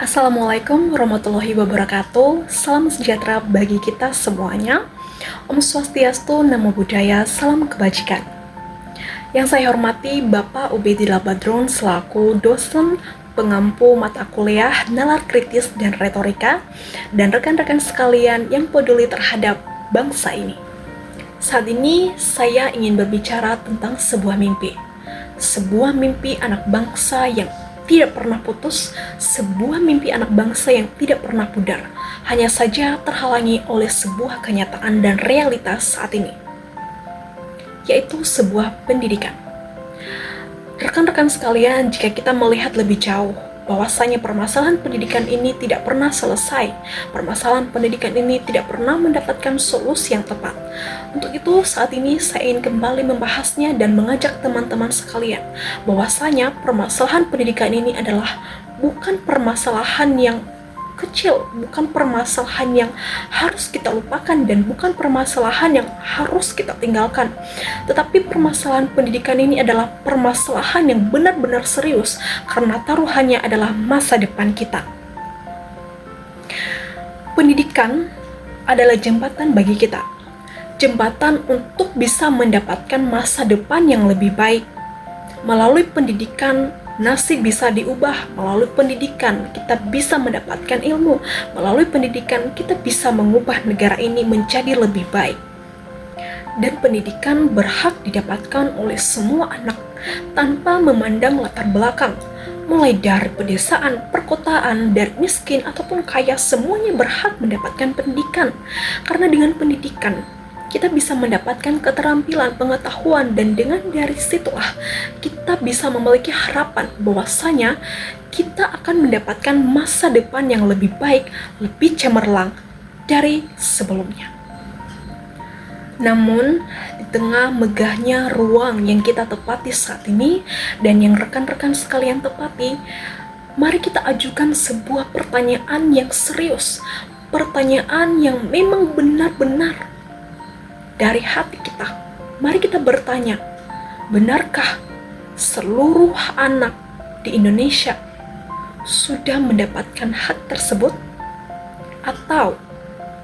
Assalamualaikum warahmatullahi wabarakatuh. Salam sejahtera bagi kita semuanya. Om Swastiastu, Namo Buddhaya, salam kebajikan. Yang saya hormati Bapak Ubedillah Badrun selaku dosen pengampu mata kuliah nalar kritis dan retorika, dan rekan-rekan sekalian yang peduli terhadap bangsa ini. Saat ini saya ingin berbicara tentang sebuah mimpi. Sebuah mimpi anak bangsa yang tidak pernah putus, sebuah mimpi anak bangsa yang tidak pernah pudar, hanya saja terhalangi oleh sebuah kenyataan dan realitas saat ini, yaitu sebuah pendidikan. Rekan-rekan sekalian, jika kita melihat lebih jauh, bahwasanya permasalahan pendidikan ini tidak pernah selesai, permasalahan pendidikan ini tidak pernah mendapatkan solusi yang tepat. Untuk itu, saat ini saya ingin kembali membahasnya dan mengajak teman-teman sekalian, bahwasanya permasalahan pendidikan ini adalah bukan permasalahan yang kecil, bukan permasalahan yang harus kita lupakan dan bukan permasalahan yang harus kita tinggalkan. Tetapi permasalahan pendidikan ini adalah permasalahan yang benar-benar serius karena taruhannya adalah masa depan kita. Pendidikan adalah jembatan bagi kita. Jembatan untuk bisa mendapatkan masa depan yang lebih baik. Melalui pendidikan, nasib bisa diubah. Melalui pendidikan, kita bisa mendapatkan ilmu. Melalui pendidikan, kita bisa mengubah negara ini menjadi lebih baik. Dan pendidikan berhak didapatkan oleh semua anak tanpa memandang latar belakang. Mulai dari pedesaan, perkotaan, dari miskin ataupun kaya, semuanya berhak mendapatkan pendidikan. Karena dengan pendidikan, kita bisa mendapatkan keterampilan, pengetahuan, dan dengan dari situlah kita bisa memiliki harapan bahwasanya kita akan mendapatkan masa depan yang lebih baik, lebih cemerlang dari sebelumnya. Namun, di tengah megahnya ruang yang kita tepati saat ini dan yang rekan-rekan sekalian tepati, mari kita ajukan sebuah pertanyaan yang serius, pertanyaan yang memang benar-benar dari hati kita. Mari kita bertanya, benarkah seluruh anak di Indonesia sudah mendapatkan hak tersebut? Atau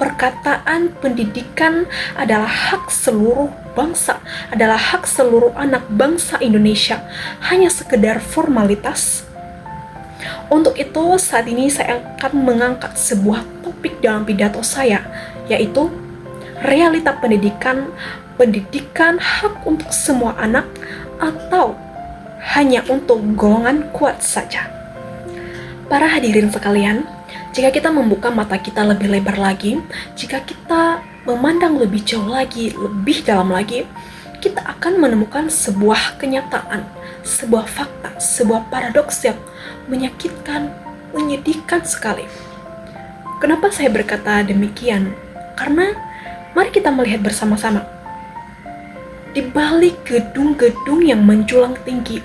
perkataan pendidikan adalah hak seluruh bangsa, adalah hak seluruh anak bangsa Indonesia, hanya sekedar formalitas? Untuk itu, saat ini saya akan mengangkat sebuah topik dalam pidato saya, yaitu realita pendidikan, pendidikan hak untuk semua anak atau hanya untuk golongan kuat saja. Para hadirin sekalian, jika kita membuka mata kita lebih lebar lagi, jika kita memandang lebih jauh lagi, lebih dalam lagi, kita akan menemukan sebuah kenyataan, sebuah fakta, sebuah paradoks yang menyakitkan, menyedihkan sekali. Kenapa saya berkata demikian? Karena mari kita melihat bersama-sama. Di balik gedung-gedung yang menjulang tinggi,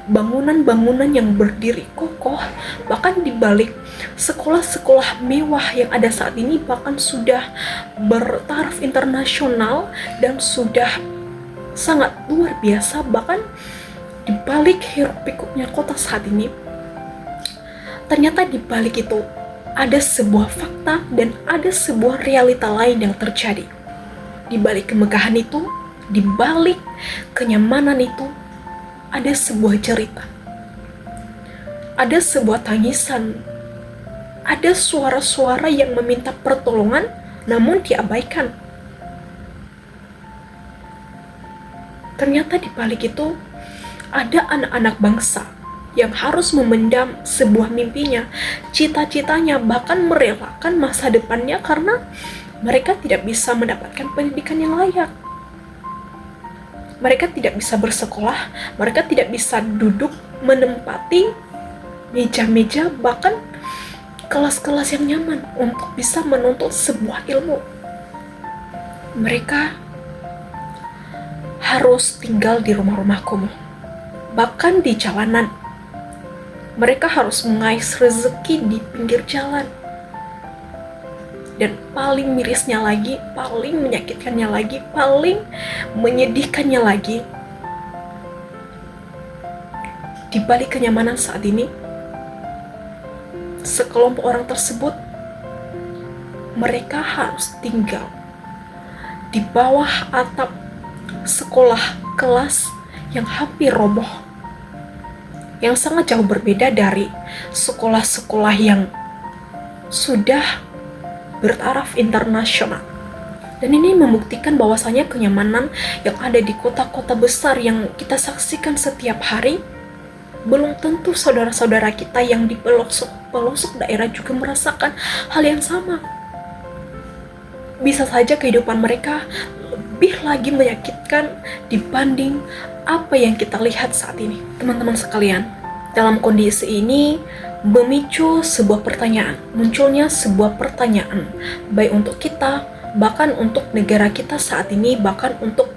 bangunan-bangunan yang berdiri kokoh, bahkan di balik sekolah-sekolah mewah yang ada saat ini, bahkan sudah bertaraf internasional dan sudah sangat luar biasa, bahkan di balik hiruk-pikuknya kota saat ini, ternyata di balik itu ada sebuah fakta dan ada sebuah realita lain yang terjadi. Di balik kemegahan itu, di balik kenyamanan itu, ada sebuah cerita. Ada sebuah tangisan. Ada suara-suara yang meminta pertolongan namun diabaikan. Ternyata di balik itu ada anak-anak bangsa yang harus memendam sebuah mimpinya, cita-citanya, bahkan merelakan masa depannya karena mereka tidak bisa mendapatkan pendidikan yang layak. Mereka tidak bisa bersekolah, mereka tidak bisa duduk menempati meja-meja, bahkan kelas-kelas yang nyaman untuk bisa menuntut sebuah ilmu. Mereka harus tinggal di rumah-rumah kumuh, bahkan di jalanan. Mereka harus mengais rezeki di pinggir jalan. Dan paling mirisnya lagi, paling menyakitkannya lagi, paling menyedihkannya lagi, di balik kenyamanan saat ini, sekelompok orang tersebut, mereka harus tinggal di bawah atap sekolah kelas yang hampir roboh, yang sangat jauh berbeda dari sekolah-sekolah yang sudah bertaraf internasional. Dan ini membuktikan bahwasanya kenyamanan yang ada di kota-kota besar yang kita saksikan setiap hari, belum tentu saudara-saudara kita yang di pelosok daerah juga merasakan hal yang sama. Bisa saja kehidupan mereka lebih lagi menyakitkan dibanding apa yang kita lihat saat ini. Teman-teman sekalian, dalam kondisi ini memicu sebuah pertanyaan, munculnya sebuah pertanyaan, baik untuk kita, bahkan untuk negara kita saat ini, bahkan untuk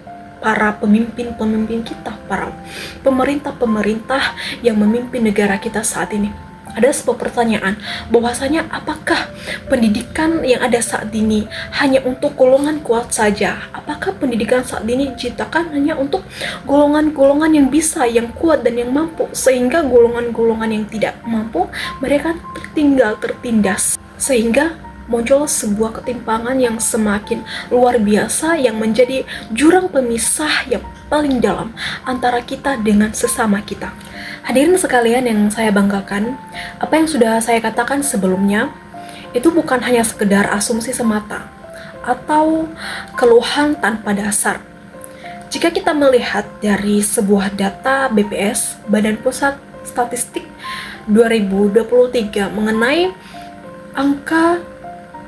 para pemimpin-pemimpin kita, para pemerintah-pemerintah yang memimpin negara kita saat ini. Ada sebuah pertanyaan, bahwasanya apakah pendidikan yang ada saat ini hanya untuk golongan kuat saja? Apakah pendidikan saat ini diciptakan hanya untuk golongan-golongan yang bisa, yang kuat dan yang mampu, sehingga golongan-golongan yang tidak mampu mereka tertindas, sehingga muncul sebuah ketimpangan yang semakin luar biasa yang menjadi jurang pemisah yang paling dalam antara kita dengan sesama kita. Hadirin sekalian yang saya banggakan, apa yang sudah saya katakan sebelumnya itu bukan hanya sekedar asumsi semata atau keluhan tanpa dasar. Jika kita melihat dari sebuah data BPS, Badan Pusat Statistik 2023 mengenai angka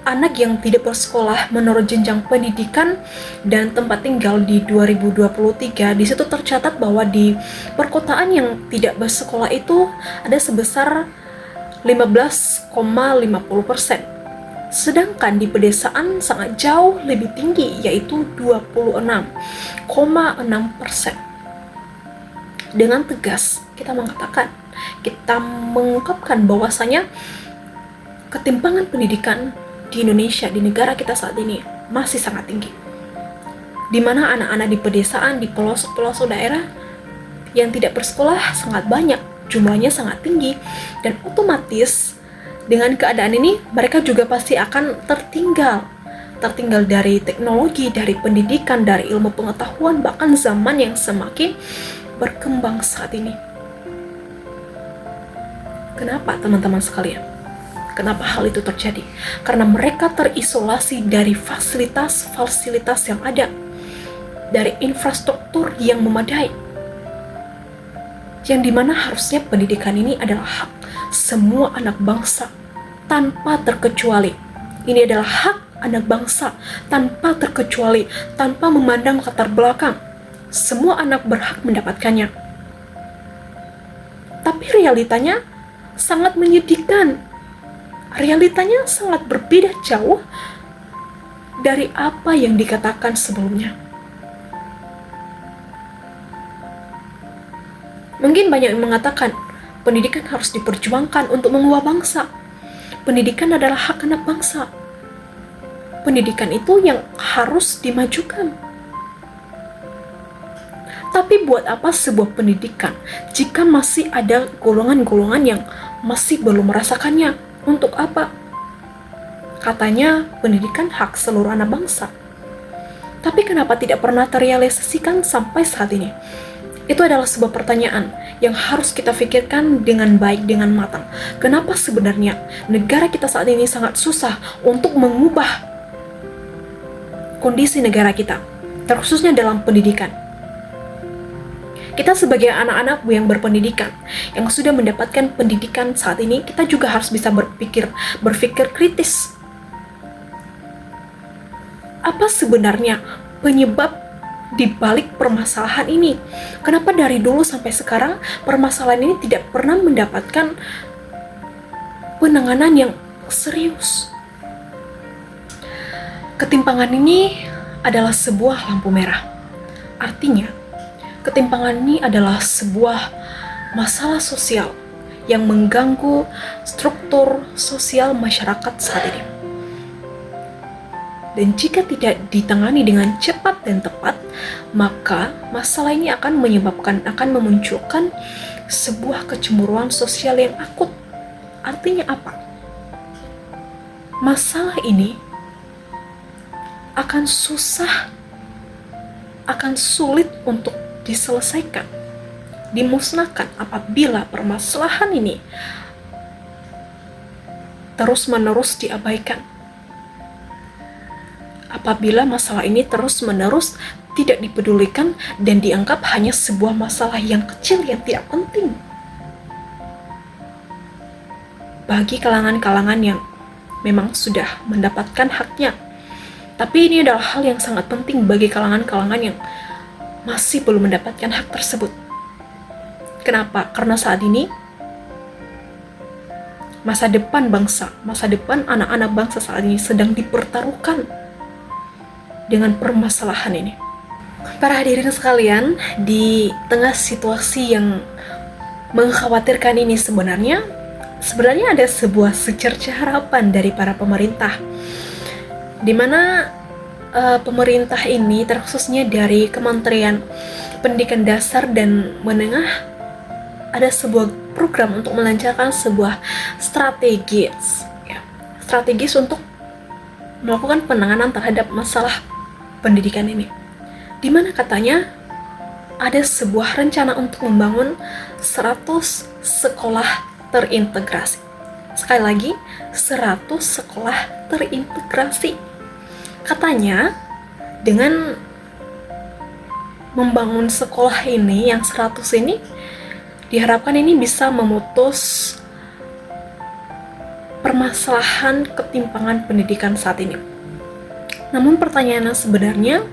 anak yang tidak bersekolah menurut jenjang pendidikan dan tempat tinggal di 2023, di situ tercatat bahwa di perkotaan yang tidak bersekolah itu ada sebesar 15,50%. Sedangkan di pedesaan sangat jauh lebih tinggi, yaitu 26,6%. Dengan tegas kita mengungkapkan bahwasanya ketimpangan pendidikan di Indonesia, di negara kita saat ini masih sangat tinggi, di mana anak-anak di pedesaan, di pelosok-pelosok daerah yang tidak bersekolah sangat banyak, jumlahnya sangat tinggi, dan otomatis dengan keadaan ini mereka juga pasti akan tertinggal dari teknologi, dari pendidikan, dari ilmu pengetahuan, bahkan zaman yang semakin berkembang saat ini. Kenapa teman-teman sekalian? Kenapa hal itu terjadi? Karena mereka terisolasi dari fasilitas-fasilitas yang ada, dari infrastruktur yang memadai, yang dimana harusnya pendidikan ini adalah hak semua anak bangsa tanpa terkecuali. Ini adalah hak anak bangsa tanpa terkecuali, tanpa memandang latar belakang. Semua anak berhak mendapatkannya. Tapi realitanya sangat menyedihkan. Realitanya sangat berbeda jauh dari apa yang dikatakan sebelumnya. Mungkin banyak yang mengatakan pendidikan harus diperjuangkan untuk mengubah bangsa. Pendidikan adalah hak anak bangsa. Pendidikan itu yang harus dimajukan. Tapi buat apa sebuah pendidikan jika masih ada golongan-golongan yang masih belum merasakannya? Untuk apa? Katanya pendidikan hak seluruh anak bangsa. Tapi kenapa tidak pernah terrealisasikan sampai saat ini? Itu adalah sebuah pertanyaan yang harus kita pikirkan dengan baik, dengan matang. Kenapa sebenarnya negara kita saat ini sangat susah untuk mengubah kondisi negara kita, terkhususnya dalam pendidikan? Kita sebagai anak-anak yang berpendidikan, yang sudah mendapatkan pendidikan saat ini, kita juga harus bisa berpikir kritis. Apa sebenarnya penyebab di balik permasalahan ini? Kenapa dari dulu sampai sekarang permasalahan ini tidak pernah mendapatkan penanganan yang serius? Ketimpangan ini adalah sebuah lampu merah. Artinya, ketimpangan ini adalah sebuah masalah sosial yang mengganggu struktur sosial masyarakat saat ini. Dan jika tidak ditangani dengan cepat dan tepat, maka masalah ini akan memunculkan sebuah kecemburuan sosial yang akut. Artinya apa? masalah ini akan susah, akan sulit untuk diselesaikan, dimusnahkan apabila permasalahan ini terus-menerus diabaikan. Apabila masalah ini terus-menerus tidak dipedulikan dan dianggap hanya sebuah masalah yang kecil yang tidak penting bagi kalangan-kalangan yang memang sudah mendapatkan haknya. Tapi ini adalah hal yang sangat penting bagi kalangan-kalangan yang masih belum mendapatkan hak tersebut. Kenapa? Karena saat ini masa depan bangsa, masa depan anak-anak bangsa saat ini sedang dipertaruhkan dengan permasalahan ini. Para hadirin sekalian, di tengah situasi yang mengkhawatirkan ini sebenarnya ada sebuah secerca harapan dari para pemerintah, di mana pemerintah ini, terkhususnya dari Kementerian Pendidikan Dasar dan Menengah, ada sebuah program untuk melancarkan sebuah strategis untuk melakukan penanganan terhadap masalah pendidikan ini, di mana katanya ada sebuah rencana untuk membangun 100 sekolah terintegrasi. Sekali lagi, 100 sekolah terintegrasi. Katanya dengan membangun sekolah ini yang 100 ini, diharapkan ini bisa memutus permasalahan ketimpangan pendidikan saat ini. Namun pertanyaannya sebenarnya,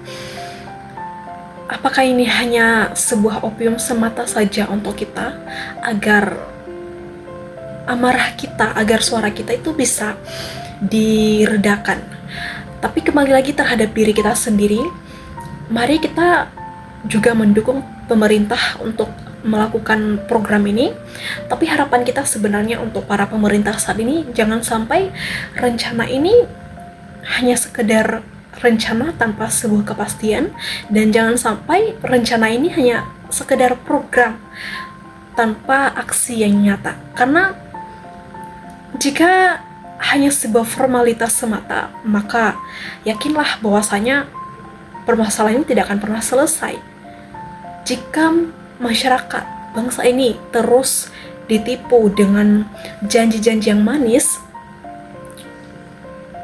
apakah ini hanya sebuah opium semata saja untuk kita agar amarah kita, agar suara kita itu bisa diredakan? Tapi kembali lagi terhadap diri kita sendiri, mari kita juga mendukung pemerintah untuk melakukan program ini. Tapi harapan kita sebenarnya untuk para pemerintah saat ini, jangan sampai rencana ini hanya sekedar rencana tanpa sebuah kepastian, dan jangan sampai rencana ini hanya sekedar program tanpa aksi yang nyata. Karena jika hanya sebuah formalitas semata, maka yakinlah bahwasanya permasalahan ini tidak akan pernah selesai. Jika masyarakat bangsa ini terus ditipu dengan janji-janji yang manis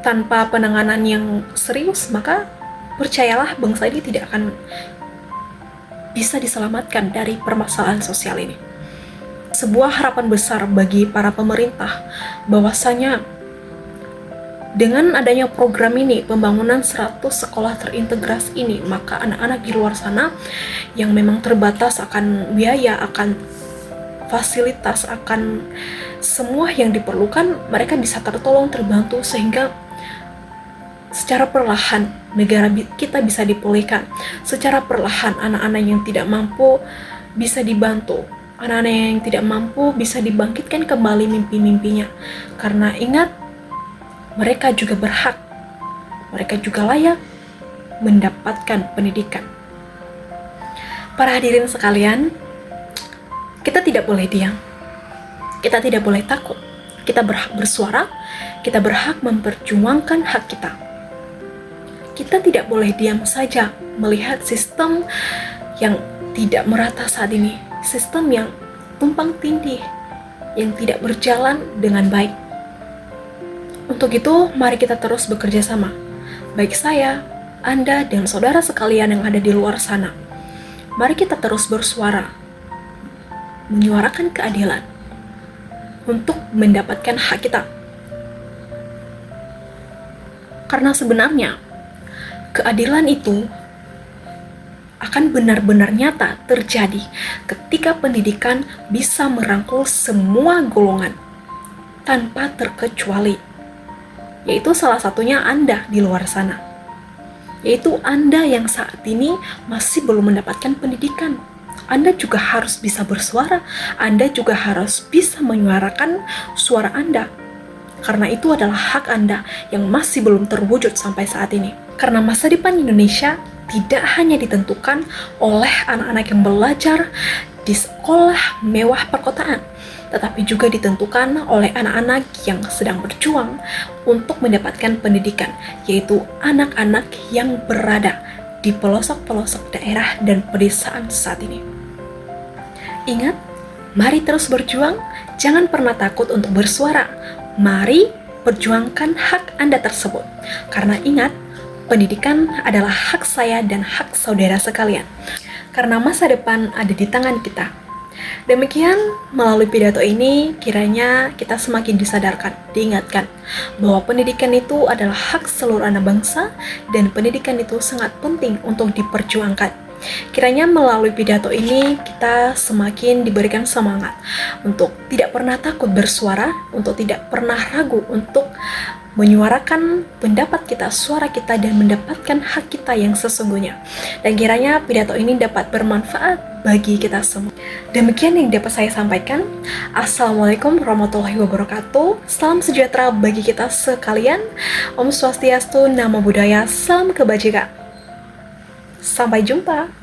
tanpa penanganan yang serius, maka percayalah bangsa ini tidak akan bisa diselamatkan dari permasalahan sosial ini. Sebuah harapan besar bagi para pemerintah bahwasanya dengan adanya program ini, pembangunan 100 sekolah terintegrasi ini, maka anak-anak di luar sana yang memang terbatas akan biaya, akan fasilitas, akan semua yang diperlukan, mereka bisa tertolong, terbantu, sehingga secara perlahan negara kita bisa dipulihkan. Secara perlahan anak-anak yang tidak mampu bisa dibantu. Anak-anak yang tidak mampu bisa dibangkitkan kembali mimpi-mimpinya. Karena ingat, mereka juga berhak, mereka juga layak mendapatkan pendidikan. Para hadirin sekalian, kita tidak boleh diam, kita tidak boleh takut, kita berhak bersuara, kita berhak memperjuangkan hak kita. Kita tidak boleh diam saja melihat sistem yang tidak merata saat ini, sistem yang tumpang tindih, yang tidak berjalan dengan baik. Untuk itu, mari kita terus bekerja sama. Baik saya, Anda, dan saudara sekalian yang ada di luar sana. Mari kita terus bersuara, menyuarakan keadilan untuk mendapatkan hak kita. Karena sebenarnya, keadilan itu akan benar-benar nyata terjadi ketika pendidikan bisa merangkul semua golongan tanpa terkecuali. Yaitu salah satunya Anda di luar sana. Yaitu Anda yang saat ini masih belum mendapatkan pendidikan. Anda juga harus bisa bersuara. Anda juga harus bisa menyuarakan suara Anda. Karena itu adalah hak Anda yang masih belum terwujud sampai saat ini. Karena masa depan Indonesia tidak hanya ditentukan oleh anak-anak yang belajar di sekolah mewah perkotaan, tetapi juga ditentukan oleh anak-anak yang sedang berjuang untuk mendapatkan pendidikan, yaitu anak-anak yang berada di pelosok-pelosok daerah dan pedesaan saat ini. Ingat, mari terus berjuang, jangan pernah takut untuk bersuara. Mari perjuangkan hak Anda tersebut. Karena ingat, pendidikan adalah hak saya dan hak saudara sekalian. Karena masa depan ada di tangan kita. Demikian, melalui pidato ini, kiranya kita semakin disadarkan, diingatkan bahwa pendidikan itu adalah hak seluruh anak bangsa dan pendidikan itu sangat penting untuk diperjuangkan. Kiranya melalui pidato ini kita semakin diberikan semangat untuk tidak pernah takut bersuara, untuk tidak pernah ragu untuk menyuarakan pendapat kita, suara kita, dan mendapatkan hak kita yang sesungguhnya. Dan kiranya pidato ini dapat bermanfaat bagi kita semua. Demikian yang dapat saya sampaikan. Assalamualaikum warahmatullahi wabarakatuh. Salam sejahtera bagi kita sekalian. Om Swastiastu, Namo Buddhaya, salam kebajikan. Sampai jumpa.